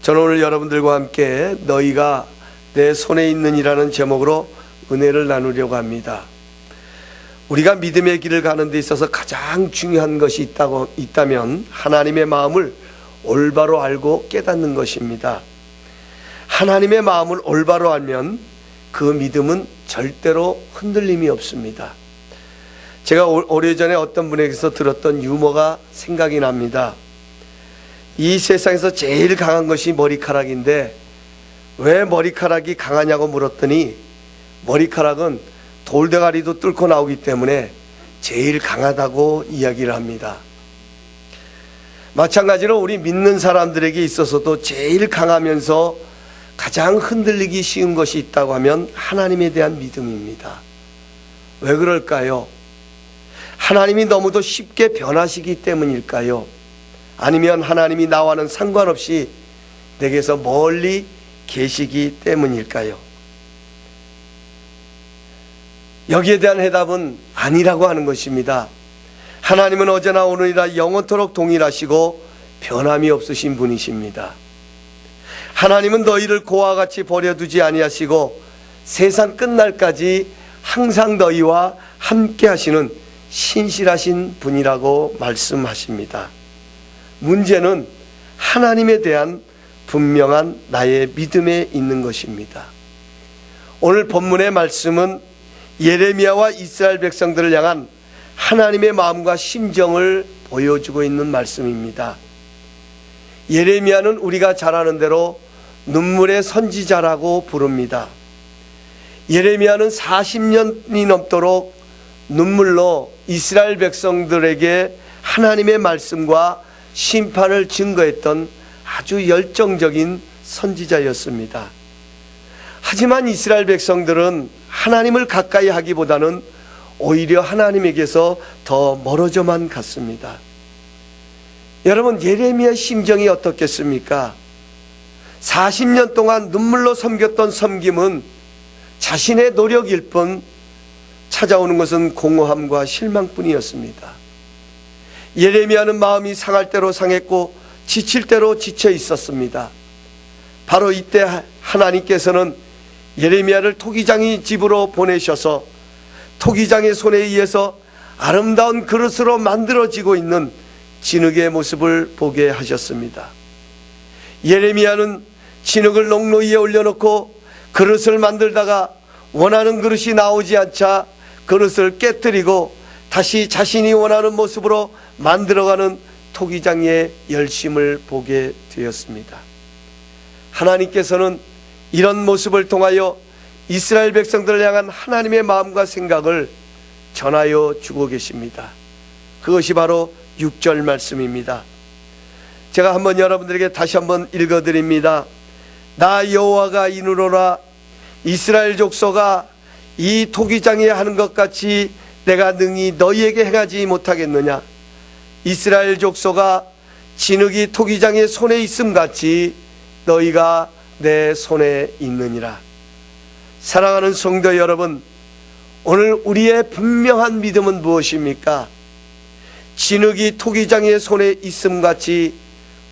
저는 오늘 여러분들과 함께 너희가 내 손에 있느니라는 제목으로 은혜를 나누려고 합니다. 우리가 믿음의 길을 가는 데 있어서 가장 중요한 것이 있다면 하나님의 마음을 올바로 알고 깨닫는 것입니다. 하나님의 마음을 올바로 알면 그 믿음은 절대로 흔들림이 없습니다. 제가 오래전에 어떤 분에게서 들었던 유머가 생각이 납니다. 이 세상에서 제일 강한 것이 머리카락인데 왜 머리카락이 강하냐고 물었더니 머리카락은 돌대가리도 뚫고 나오기 때문에 제일 강하다고 이야기를 합니다. 마찬가지로 우리 믿는 사람들에게 있어서도 제일 강하면서 가장 흔들리기 쉬운 것이 있다고 하면 하나님에 대한 믿음입니다. 왜 그럴까요? 하나님이 너무도 쉽게 변하시기 때문일까요? 아니면 하나님이 나와는 상관없이 내게서 멀리 계시기 때문일까요? 여기에 대한 해답은 아니라고 하는 것입니다. 하나님은 어제나 오늘이라 영원토록 동일하시고 변함이 없으신 분이십니다. 하나님은 너희를 고와 같이 버려두지 아니하시고 세상 끝날까지 항상 너희와 함께 하시는 신실하신 분이라고 말씀하십니다. 문제는 하나님에 대한 분명한 나의 믿음에 있는 것입니다. 오늘 본문의 말씀은 예레미야와 이스라엘 백성들을 향한 하나님의 마음과 심정을 보여주고 있는 말씀입니다. 예레미야는 우리가 잘 아는 대로 눈물의 선지자라고 부릅니다. 예레미야는 40년이 넘도록 눈물로 이스라엘 백성들에게 하나님의 말씀과 심판을 증거했던 아주 열정적인 선지자였습니다. 하지만 이스라엘 백성들은 하나님을 가까이 하기보다는 오히려 하나님에게서 더 멀어져만 갔습니다. 여러분, 예레미야의 심정이 어떻겠습니까? 40년 동안 눈물로 섬겼던 섬김은 자신의 노력일 뿐 찾아오는 것은 공허함과 실망뿐이었습니다. 예레미야는 마음이 상할 대로 상했고 지칠 대로 지쳐 있었습니다. 바로 이때 하나님께서는 예레미야를 토기장의 집으로 보내셔서 토기장의 손에 의해서 아름다운 그릇으로 만들어지고 있는 진흙의 모습을 보게 하셨습니다. 예레미야는 진흙을 농로 위에 올려놓고 그릇을 만들다가 원하는 그릇이 나오지 않자 그릇을 깨뜨리고 다시 자신이 원하는 모습으로 만들어가는 토기장의 열심을 보게 되었습니다. 하나님께서는 이런 모습을 통하여 이스라엘 백성들을 향한 하나님의 마음과 생각을 전하여 주고 계십니다. 그것이 바로 6절 말씀입니다. 제가 한번 여러분들에게 다시 한번 읽어드립니다. 나 여호와가 이르노라. 이스라엘 족속아, 이 토기장에 하는 것 같이 내가 능히 너희에게 행하지 못하겠느냐. 이스라엘 족속아, 진흙이 토기장의 손에 있음 같이 너희가 내 손에 있느니라. 사랑하는 성도 여러분, 오늘 우리의 분명한 믿음은 무엇입니까? 진흙이 토기장의 손에 있음 같이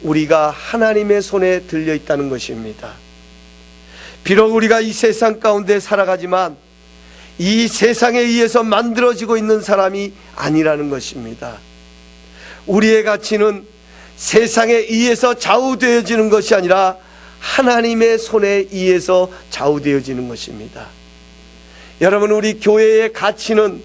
우리가 하나님의 손에 들려 있다는 것입니다. 비록 우리가 이 세상 가운데 살아가지만 이 세상에 의해서 만들어지고 있는 사람이 아니라는 것입니다. 우리의 가치는 세상에 의해서 좌우되어지는 것이 아니라 하나님의 손에 의해서 좌우되어지는 것입니다. 여러분, 우리 교회의 가치는,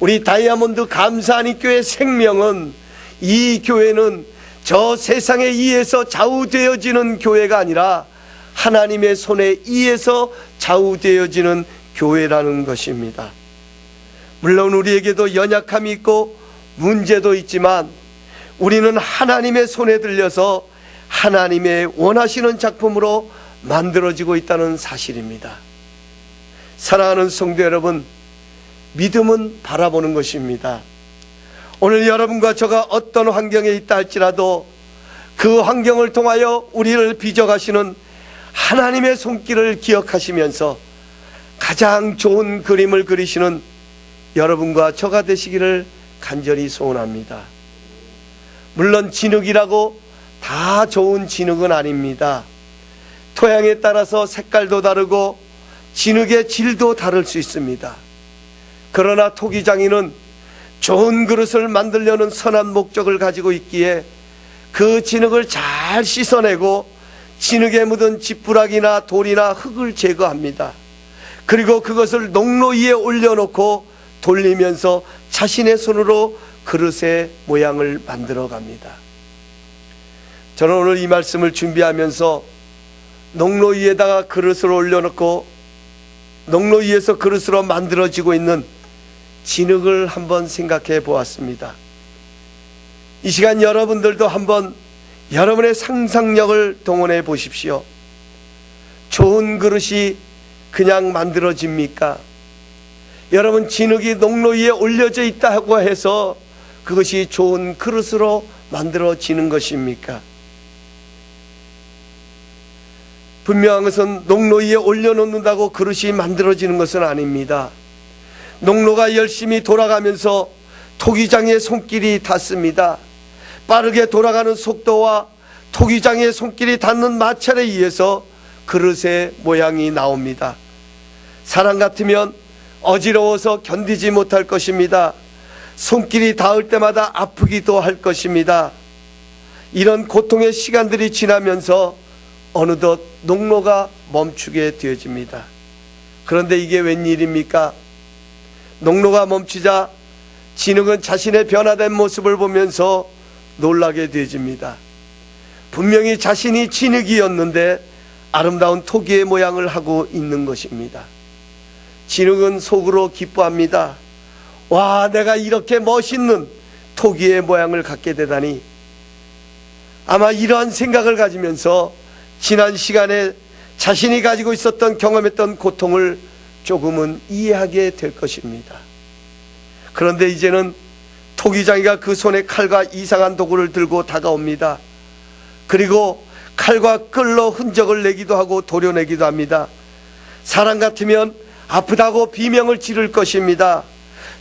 우리 다이아몬드 감사하니 교회 생명은, 이 교회는 저 세상에 의해서 좌우되어지는 교회가 아니라 하나님의 손에 의해서 좌우되어지는 교회라는 것입니다. 물론 우리에게도 연약함이 있고 문제도 있지만 우리는 하나님의 손에 들려서 하나님의 원하시는 작품으로 만들어지고 있다는 사실입니다. 사랑하는 성도 여러분, 믿음은 바라보는 것입니다. 오늘 여러분과 저가 어떤 환경에 있다 할지라도 그 환경을 통하여 우리를 빚어가시는 하나님의 손길을 기억하시면서 가장 좋은 그림을 그리시는 여러분과 저가 되시기를 간절히 소원합니다. 물론 진흙이라고 다 좋은 진흙은 아닙니다. 토양에 따라서 색깔도 다르고 진흙의 질도 다를 수 있습니다. 그러나 토기장인은 좋은 그릇을 만들려는 선한 목적을 가지고 있기에 그 진흙을 잘 씻어내고 진흙에 묻은 지푸라기나 돌이나 흙을 제거합니다. 그리고 그것을 농로 위에 올려놓고 돌리면서 자신의 손으로 그릇의 모양을 만들어 갑니다. 저는 오늘 이 말씀을 준비하면서 농로 위에다가 그릇을 올려놓고 농로 위에서 그릇으로 만들어지고 있는 진흙을 한번 생각해 보았습니다. 이 시간 여러분들도 한번 여러분의 상상력을 동원해 보십시오. 좋은 그릇이 그냥 만들어집니까? 여러분, 진흙이 농로 위에 올려져 있다고 해서 그것이 좋은 그릇으로 만들어지는 것입니까? 분명한 것은 농로 위에 올려놓는다고 그릇이 만들어지는 것은 아닙니다. 농로가 열심히 돌아가면서 토기장의 손길이 닿습니다. 빠르게 돌아가는 속도와 토기장의 손길이 닿는 마찰에 의해서 그릇의 모양이 나옵니다. 사람 같으면 어지러워서 견디지 못할 것입니다. 손길이 닿을 때마다 아프기도 할 것입니다. 이런 고통의 시간들이 지나면서 어느덧 농로가 멈추게 되어집니다. 그런데 이게 웬일입니까? 농로가 멈추자 진흙은 자신의 변화된 모습을 보면서 놀라게 되어집니다. 분명히 자신이 진흙이었는데 아름다운 토기의 모양을 하고 있는 것입니다. 진흙은 속으로 기뻐합니다. 와, 내가 이렇게 멋있는 토기의 모양을 갖게 되다니. 아마 이러한 생각을 가지면서 지난 시간에 자신이 가지고 있었던 경험했던 고통을 조금은 이해하게 될 것입니다. 그런데 이제는 토기장이가 그 손에 칼과 이상한 도구를 들고 다가옵니다. 그리고 칼과 끌로 흔적을 내기도 하고 도려내기도 합니다. 사람 같으면 아프다고 비명을 지를 것입니다.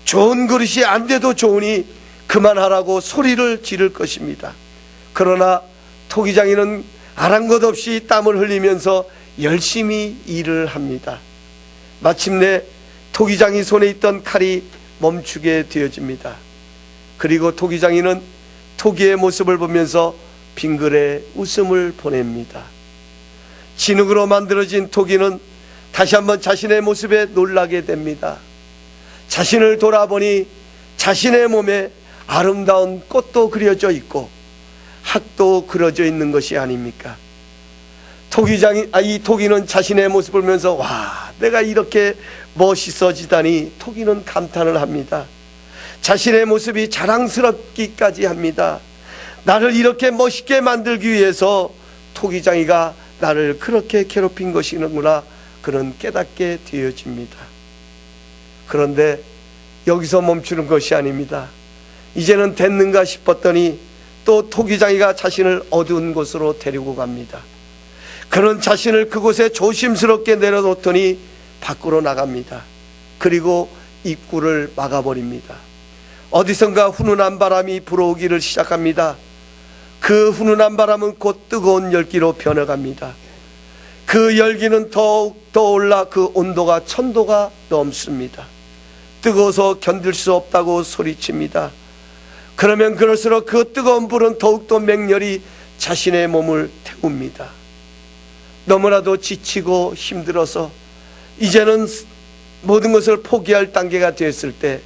좋은 그릇이 안 돼도 좋으니 그만하라고 소리를 지를 것입니다. 그러나 토기장이는 아랑곳 없이 땀을 흘리면서 열심히 일을 합니다. 마침내 토기장이 손에 있던 칼이 멈추게 되어집니다. 그리고 토기장이는 토기의 모습을 보면서 빙그레 웃음을 보냅니다. 진흙으로 만들어진 토기는 다시 한번 자신의 모습에 놀라게 됩니다. 자신을 돌아보니 자신의 몸에 아름다운 꽃도 그려져 있고 학도 그려져 있는 것이 아닙니까? 이 토기는 자신의 모습을 보면서 와, 내가 이렇게 멋있어지다니. 토기는 감탄을 합니다. 자신의 모습이 자랑스럽기까지 합니다. 나를 이렇게 멋있게 만들기 위해서 토기장이가 나를 그렇게 괴롭힌 것이구나, 그런 깨닫게 되어집니다. 그런데 여기서 멈추는 것이 아닙니다. 이제는 됐는가 싶었더니 또 토기장이가 자신을 어두운 곳으로 데리고 갑니다. 그런 자신을 그곳에 조심스럽게 내려놓더니 밖으로 나갑니다. 그리고 입구를 막아버립니다. 어디선가 훈훈한 바람이 불어오기를 시작합니다. 그 훈훈한 바람은 곧 뜨거운 열기로 변해갑니다. 그 열기는 더욱 더 올라 그 온도가 1000도가 넘습니다. 뜨거워서 견딜 수 없다고 소리칩니다. 그러면 그럴수록 그 뜨거운 불은 더욱더 맹렬히 자신의 몸을 태웁니다. 너무나도 지치고 힘들어서 이제는 모든 것을 포기할 단계가 되었을 때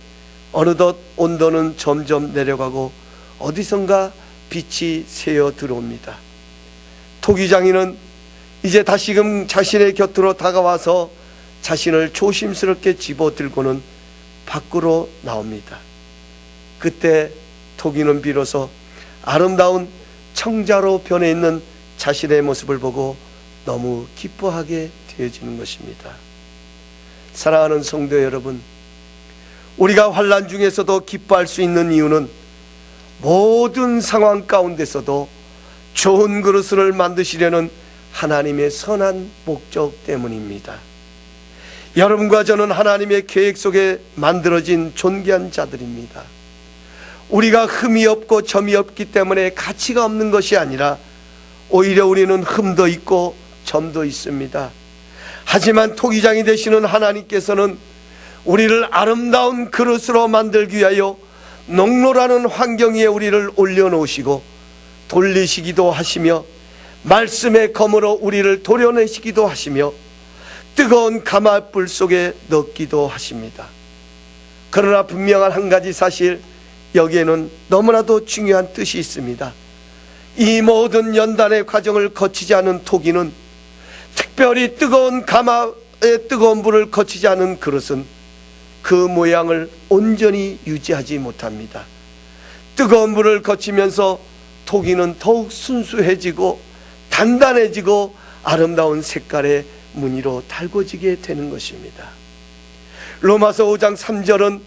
어느덧 온도는 점점 내려가고 어디선가 빛이 새어 들어옵니다. 토기장이는 이제 다시금 자신의 곁으로 다가와서 자신을 조심스럽게 집어들고는 밖으로 나옵니다. 그때 토기는 비로소 아름다운 청자로 변해 있는 자신의 모습을 보고 너무 기뻐하게 되어지는 것입니다. 사랑하는 성도 여러분, 우리가 환난 중에서도 기뻐할 수 있는 이유는 모든 상황 가운데서도 좋은 그릇을 만드시려는 하나님의 선한 목적 때문입니다. 여러분과 저는 하나님의 계획 속에 만들어진 존귀한 자들입니다. 우리가 흠이 없고 점이 없기 때문에 가치가 없는 것이 아니라 오히려 우리는 흠도 있고 점도 있습니다. 하지만 토기장이 되시는 하나님께서는 우리를 아름다운 그릇으로 만들기 위하여 농로라는 환경 위에 우리를 올려놓으시고 돌리시기도 하시며 말씀의 검으로 우리를 도려내시기도 하시며 뜨거운 가마불 속에 넣기도 하십니다. 그러나 분명한 한 가지 사실, 여기에는 너무나도 중요한 뜻이 있습니다. 이 모든 연단의 과정을 거치지 않은 토기는, 특별히 뜨거운 가마의 뜨거운 불을 거치지 않은 그릇은 그 모양을 온전히 유지하지 못합니다. 뜨거운 불을 거치면서 토기는 더욱 순수해지고 단단해지고 아름다운 색깔의 무늬로 달궈지게 되는 것입니다. 로마서 5장 3절은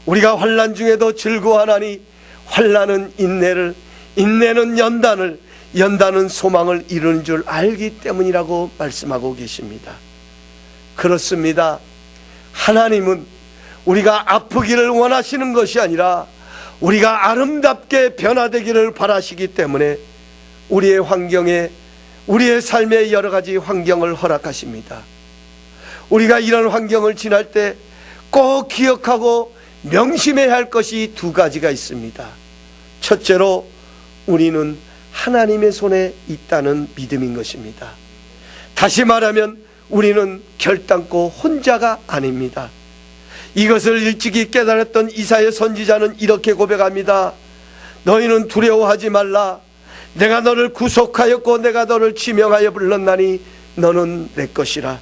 우리가 환난 중에도 즐거워하나니 환난은 인내를, 인내는 연단을, 연단은 소망을 이루는 줄 알기 때문이라고 말씀하고 계십니다. 그렇습니다. 하나님은 우리가 아프기를 원하시는 것이 아니라 우리가 아름답게 변화되기를 바라시기 때문에 우리의 환경에, 우리의 삶의 여러 가지 환경을 허락하십니다. 우리가 이런 환경을 지날 때 꼭 기억하고 명심해야 할 것이 두 가지가 있습니다. 첫째로 우리는 하나님의 손에 있다는 믿음인 것입니다. 다시 말하면 우리는 결단코 혼자가 아닙니다. 이것을 일찍이 깨달았던 이사야 선지자는 이렇게 고백합니다. 너희는 두려워하지 말라. 내가 너를 구속하였고 내가 너를 지명하여 불렀나니 너는 내 것이라.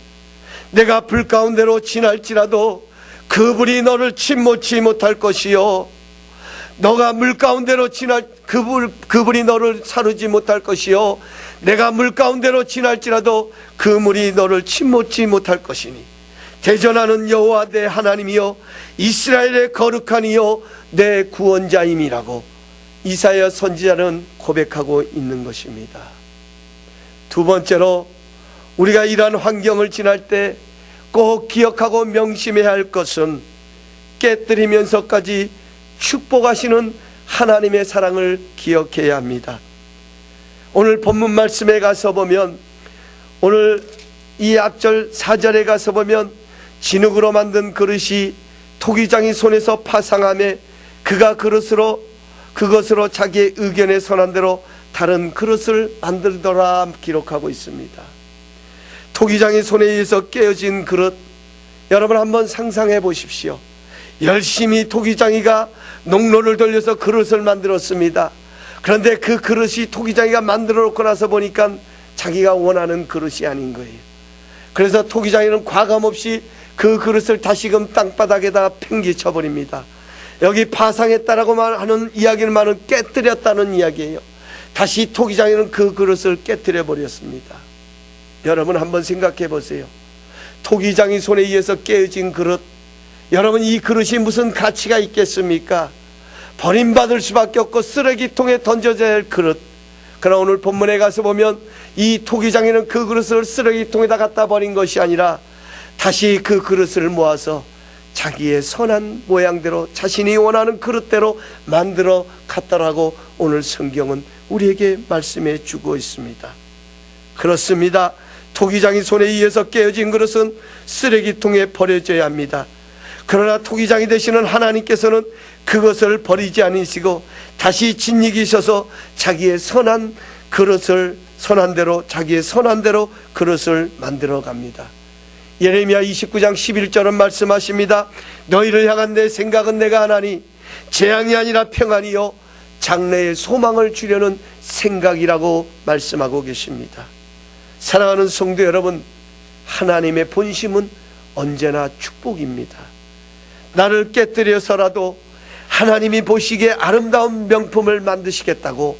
내가 불 가운데로 지날지라도 그 불이 너를 침몰치 못할 것이요, 너가 물 가운데로 지날 그 불이 너를 사르지 못할 것이요, 내가 물 가운데로 지날지라도 그 물이 너를 침몰치 못할 것이니 대전하는 여호와 내 하나님이요 이스라엘의 거룩한 이요 내 구원자임이라고 이사야 선지자는 고백하고 있는 것입니다. 두 번째로 우리가 이러한 환경을 지날 때 꼭 기억하고 명심해야 할 것은 깨뜨리면서까지 축복하시는 하나님의 사랑을 기억해야 합니다. 오늘 본문 말씀에 가서 보면, 오늘 이 앞절 4절에 가서 보면 진흙으로 만든 그릇이 토기장이 손에서 파상하며 그가 그것으로 자기의 의견에 선한 대로 다른 그릇을 만들더라 기록하고 있습니다. 토기장이 손에 의해서 깨어진 그릇, 여러분 한번 상상해 보십시오. 열심히 토기장이가 농로를 돌려서 그릇을 만들었습니다. 그런데 그 그릇이 토기장이가 만들어 놓고 나서 보니까 자기가 원하는 그릇이 아닌 거예요. 그래서 토기장이는 과감없이 그 그릇을 다시금 땅바닥에다가 팽개쳐 버립니다. 여기 파상했다라고 하는 이야기는 깨뜨렸다는 이야기예요. 다시 토기장이는 그 그릇을 깨뜨려 버렸습니다. 여러분 한번 생각해 보세요. 토기장이 손에 의해서 깨어진 그릇, 여러분 이 그릇이 무슨 가치가 있겠습니까? 버림받을 수밖에 없고 쓰레기통에 던져져야 할 그릇. 그러나 오늘 본문에 가서 보면 이 토기장이는 그 그릇을 쓰레기통에다 갖다 버린 것이 아니라 다시 그 그릇을 모아서 자기의 선한 모양대로 자신이 원하는 그릇대로 만들어 갔다라고 오늘 성경은 우리에게 말씀해 주고 있습니다. 그렇습니다. 토기장이 손에 의해서 깨어진 그릇은 쓰레기통에 버려져야 합니다. 그러나 토기장이 되시는 하나님께서는 그것을 버리지 않으시고 다시 짓이기셔서 자기의 선한 그릇을 자기의 선한 대로 그릇을 만들어 갑니다. 예레미야 29장 11절은 말씀하십니다. 너희를 향한 내 생각은 내가 하나니 재앙이 아니라 평안이요 장래의 소망을 주려는 생각이라고 말씀하고 계십니다. 사랑하는 성도 여러분, 하나님의 본심은 언제나 축복입니다. 나를 깨뜨려서라도 하나님이 보시기에 아름다운 명품을 만드시겠다고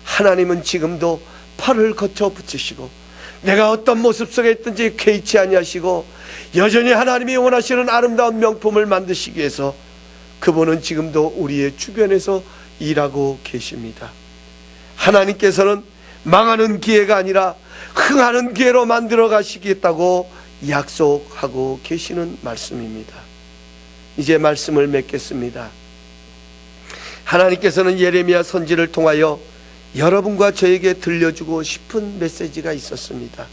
하나님은 지금도 팔을 거쳐 붙이시고 내가 어떤 모습 속에 있든지 개의치 아니하시고 여전히 하나님이 원하시는 아름다운 명품을 만드시기 위해서 그분은 지금도 우리의 주변에서 일하고 계십니다. 하나님께서는 망하는 기회가 아니라 흥하는 기회로 만들어 가시겠다고 약속하고 계시는 말씀입니다. 이제 말씀을 맺겠습니다. 하나님께서는 예레미야 선지를 통하여 여러분과 저에게 들려주고 싶은 메시지가 있었습니다.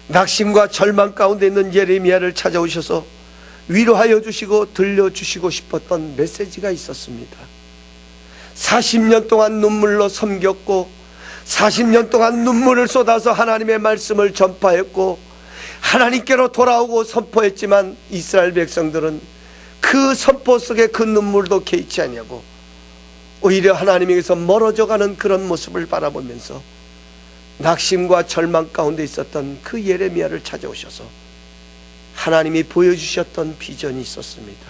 낙심과 절망 가운데 있는 예레미야를 찾아오셔서 위로하여 주시고 들려주시고 싶었던 메시지가 있었습니다. 40년 동안 눈물로 섬겼고 40년 동안 눈물을 쏟아서 하나님의 말씀을 전파했고 하나님께로 돌아오고 선포했지만 이스라엘 백성들은 그 선포 속에 그 눈물도 개의치 아니하고 오히려 하나님에게서 멀어져가는 그런 모습을 바라보면서 낙심과 절망 가운데 있었던 그 예레미야를 찾아오셔서 하나님이 보여주셨던 비전이 있었습니다.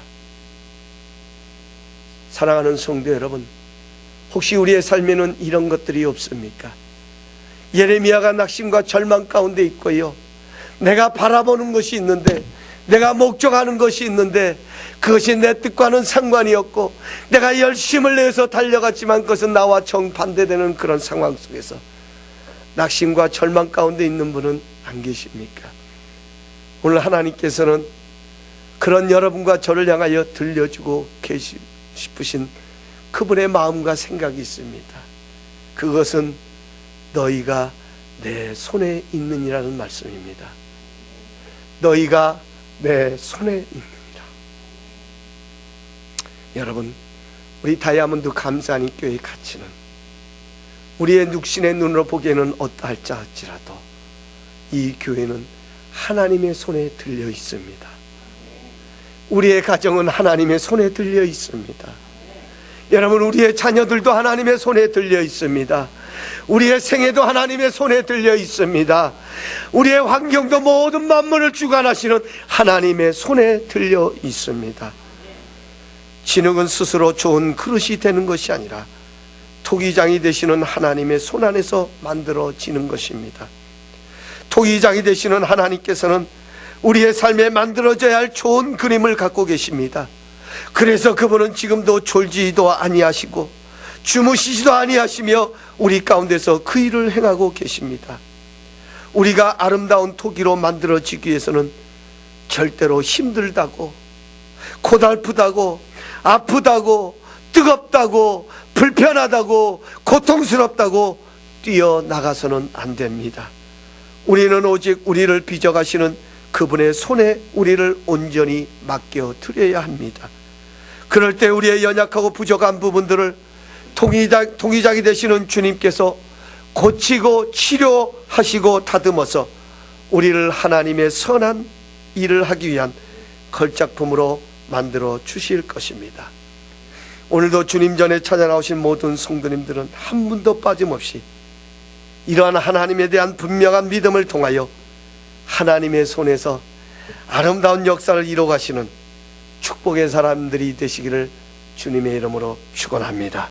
사랑하는 성도 여러분, 혹시 우리의 삶에는 이런 것들이 없습니까? 예레미야가 낙심과 절망 가운데 있고요, 내가 바라보는 것이 있는데, 내가 목적하는 것이 있는데 그것이 내 뜻과는 상관이 없고 내가 열심을 내서 달려갔지만 그것은 나와 정반대되는 그런 상황 속에서 낙심과 절망 가운데 있는 분은 안 계십니까? 오늘 하나님께서는 그런 여러분과 저를 향하여 들려주고 싶으신 그분의 마음과 생각이 있습니다. 그것은 너희가 내 손에 있느니라는 말씀입니다. 너희가 내 손에 있느니라. 여러분, 우리 다이아몬드 감사하는 교회의 가치는 우리의 육신의 눈으로 보기에는 어떠할지 할지라도 이 교회는 하나님의 손에 들려 있습니다. 우리의 가정은 하나님의 손에 들려 있습니다. 여러분, 우리의 자녀들도 하나님의 손에 들려 있습니다. 우리의 생애도 하나님의 손에 들려 있습니다. 우리의 환경도 모든 만물을 주관하시는 하나님의 손에 들려 있습니다. 진흙은 스스로 좋은 그릇이 되는 것이 아니라 토기장이 되시는 하나님의 손 안에서 만들어지는 것입니다. 토기장이 되시는 하나님께서는 우리의 삶에 만들어져야 할 좋은 그림을 갖고 계십니다. 그래서 그분은 지금도 졸지도 아니하시고 주무시지도 아니하시며 우리 가운데서 그 일을 행하고 계십니다. 우리가 아름다운 토기로 만들어지기 위해서는 절대로 힘들다고, 고달프다고, 아프다고, 뜨겁다고, 불편하다고, 고통스럽다고 뛰어나가서는 안 됩니다. 우리는 오직 우리를 빚어가시는 그분의 손에 우리를 온전히 맡겨 드려야 합니다. 그럴 때 우리의 연약하고 부족한 부분들을 통의장이 되시는 주님께서 고치고 치료하시고 다듬어서 우리를 하나님의 선한 일을 하기 위한 걸작품으로 만들어 주실 것입니다. 오늘도 주님 전에 찾아 나오신 모든 성도님들은 한 분도 빠짐없이 이러한 하나님에 대한 분명한 믿음을 통하여 하나님의 손에서 아름다운 역사를 이루어가시는 축복의 사람들이 되시기를 주님의 이름으로 축원합니다.